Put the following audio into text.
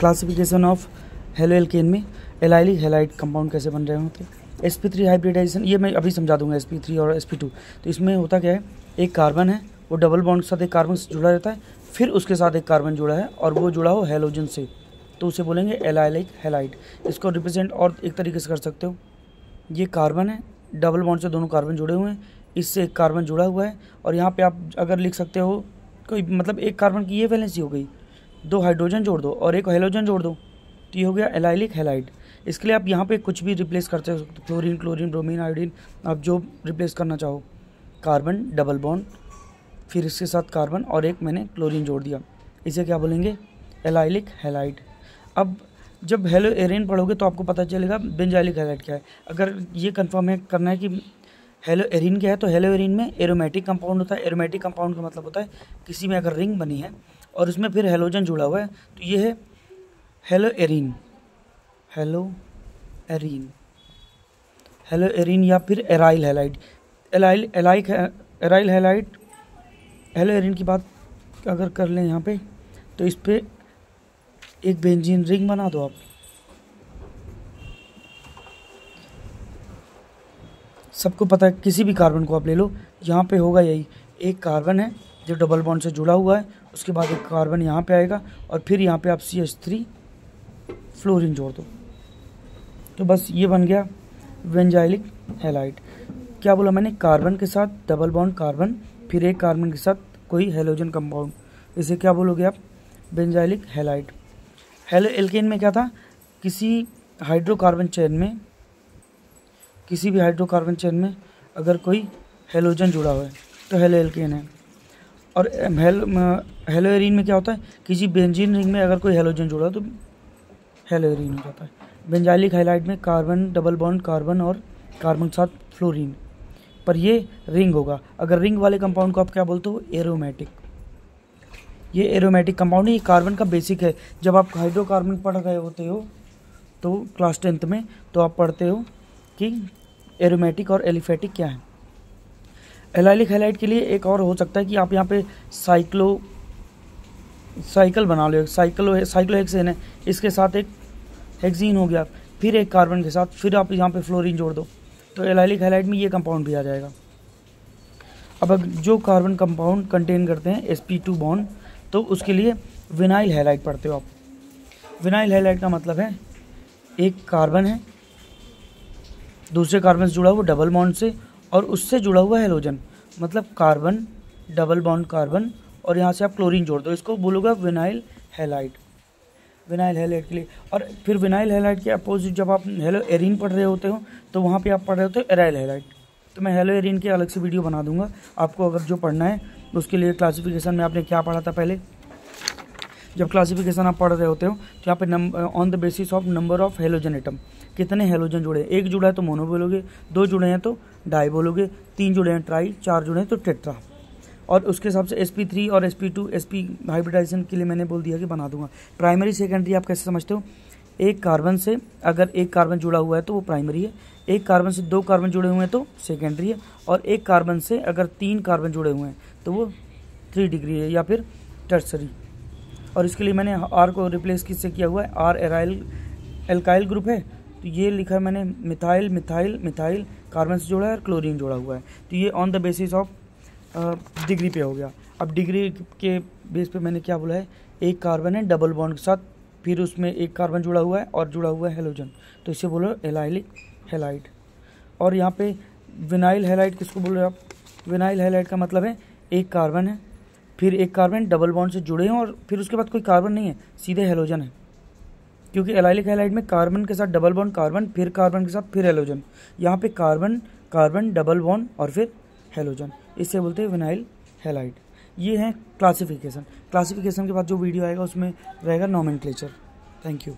Classification of halo alkane में allylic halide compound कैसे बन रहे होते हैं। sp3 हाइब्रिडाइजेशन ये मैं अभी समझा दूंगा, sp3 और sp2। तो इसमें होता क्या है, एक कार्बन है वो डबल बॉन्ड के साथ एक कार्बन से जुड़ा रहता है, फिर उसके साथ एक कार्बन जुड़ा है और वो जुड़ा हो हैलोजन से, तो उसे बोलेंगे एलाइलिक हैलाइड। इसको रिप्रेजेंट और एक तरीके से कर सकते हो, ये कार्बन है, डबल बॉन्ड से दोनों कार्बन जुड़े हुए हैं, इससे एक कार्बन जुड़ा हुआ है, और यहाँ पे आप अगर लिख सकते हो कोई मतलब एक कार्बन की ये वैलेंसी हो गई, 2 हाइड्रोजन जोड़ दो और एक हेलोजन जोड़ दो, तो ये हो गया एलाइलिक हैलाइड। इसके लिए आप यहाँ पे कुछ भी रिप्लेस करते हो, क्लोरीन, क्लोरीन, ब्रोमीन, आयोडीन, आप जो रिप्लेस करना चाहो, कार्बन डबल बॉन्ड, फिर इसके साथ कार्बन और एक मैंने क्लोरीन जोड़ दिया, इसे क्या बोलेंगे, एलाइलिक हैलाइड। अब जब हेलो एरेन पढ़ोगे तो आपको पता चलेगा बेंजाइलिक हैलाइड क्या है। अगर ये कंफर्म है करना है कि हेलो एरिन क्या है, तो हेलो एरिन में एरोमेटिक कंपाउंड होता है। एरोमेटिक कंपाउंड का मतलब होता है किसी में अगर रिंग बनी है और उसमें फिर हेलोजन जुड़ा हुआ है, तो ये है hello Erin, hello Erin, hello Erin या फिर aryl halide. Aryl halide, hello Erin की बात अगर कर लें यहाँ पे, तो इस पर एक बेंजीन रिंग बना दो आप, सबको पता है, किसी भी कार्बन को आप ले लो, यहाँ पे होगा यही, एक कार्बन है जो डबल बॉन्ड से जुड़ा हुआ है, उसके बाद एक कार्बन यहाँ पे आएगा और फिर यहाँ पे आप CH3 फ्लोरीन जोड़ दो, तो बस ये बन गया बेंजाइलिक हैलाइड। क्या बोला मैंने, कार्बन के साथ डबल बॉन्ड कार्बन, फिर एक कार्बन के साथ कोई हेलोजन कंपाउंड, इसे क्या बोलोगे आप, बेंजाइलिक हैलाइड। हेलो एल्केन में क्या था, किसी भी हाइड्रोकार्बन चेन में अगर कोई हेलोजन जुड़ा हुआ है तो हेलो एल्केन है। और हेलो एरीन में क्या होता है, किसी बेंजीन रिंग में अगर कोई हेलोजन जुड़ा हो तो हेलो एरीन हो जाता है। बेंजाइलिक हैलाइड में कार्बन डबल बॉन्ड कार्बन और कार्बन के साथ फ्लोरीन, पर ये रिंग होगा। अगर रिंग वाले कंपाउंड को आप क्या बोलते हो, एरोमेटिक। ये एरोमेटिक कंपाउंड है, ये कार्बन का बेसिक है। जब आप हाइड्रोकार्बन पढ़ रहे होते हो तो क्लास 10th में, तो आप पढ़ते हो कि एरोमेटिक और एलिफेटिक क्या है। एलाइलिक हैलाइड के लिए एक और हो सकता है कि आप यहाँ पे साइकिल बना लो, साइक्लोहेक्सेन है, इसके साथ एक हेक्सीन हो गया, फिर एक कार्बन के साथ, फिर आप यहाँ पे फ्लोरीन जोड़ दो, तो एलाइलिक हैलाइड में ये कंपाउंड भी आ जाएगा। अब जो कार्बन कंपाउंड कंटेन करते हैं sp2 बॉन्ड, तो उसके लिए विनाइल हैलाइड पढ़ते हो आप। विनाइल हैलाइड का मतलब है एक कार्बन है, दूसरे कार्बन से जुड़ा हुआ डबल बॉन्ड से, और उससे जुड़ा हुआ हेलोजन, मतलब कार्बन डबल बॉन्ड कार्बन, और यहाँ से आप क्लोरीन जोड़ दो, इसको बोलोगे विनाइल हैलाइड। विनाइल हैलाइड के लिए, और फिर विनाइल हैलाइड के अपोजिट जब आप हेलो एरीन पढ़ रहे होते हो, तो वहाँ पे आप पढ़ रहे होते हो एराइल हैलाइड। तो मैं हेलो एरीन के अलग से वीडियो बना दूंगा आपको, अगर जो पढ़ना है उसके लिए। क्लासिफिकेशन में आपने क्या पढ़ा था पहले, जब क्लासिफिकेशन आप पढ़ रहे होते हो तो यहाँ पे on the basis of number of halogen atom, कितने हेलोजन जुड़े हैं, एक जुड़ा है तो मोनो बोलोगे, 2 जुड़े हैं तो डाई बोलोगे, 3 जुड़े हैं ट्राई, 4 जुड़े हैं तो टेट्रा। और उसके हिसाब से sp3 और sp2 sp हाइब्रिडाइजेशन के लिए मैंने बोल दिया कि बना दूंगा। प्राइमरी सेकेंडरी आप कैसे समझते हो, एक कार्बन से अगर एक कार्बन जुड़ा हुआ है तो वो प्राइमरी है, एक कार्बन से 2 कार्बन जुड़े हुए हैं तो सेकेंडरी है, और एक कार्बन से अगर 3 कार्बन जुड़े हुए हैं तो वो 3 डिग्री है या फिर टर्सरी। और इसके लिए मैंने R को रिप्लेस किससे किया हुआ है, R एल्काइल ग्रुप है, तो ये लिखा है मैंने मिथाइल मिथाइल मिथाइल, कार्बन से जुड़ा है और क्लोरीन जुड़ा हुआ है, तो ये on the basis of degree पे हो गया। अब डिग्री के बेस पे मैंने क्या बोला है, एक कार्बन है डबल बॉन्ड के साथ, फिर उसमें एक कार्बन जुड़ा हुआ है और जुड़ा हुआ है हेलोजन, तो इसे बोलो एलाइलिक हैलाइड। और यहाँ पे विनाइल हैलाइड किसको बोल रहे हो आप, विनाइल हैलाइड का मतलब है एक कार्बन है, फिर एक कार्बन डबल बॉन्ड से जुड़े हैं और फिर उसके बाद कोई कार्बन नहीं है, सीधे हेलोजन है। क्योंकि एलाइलिक हैलाइड में कार्बन के साथ डबल बॉन्ड कार्बन, फिर कार्बन के साथ फिर हेलोजन, यहाँ पे कार्बन कार्बन डबल बॉन्ड और फिर हेलोजन, इससे बोलते हैं विनाइल हैलाइड। ये है क्लासिफिकेशन। क्लासिफिकेशन के बाद जो वीडियो आएगा उसमें रहेगा नॉमेनक्लेचर। Thank you.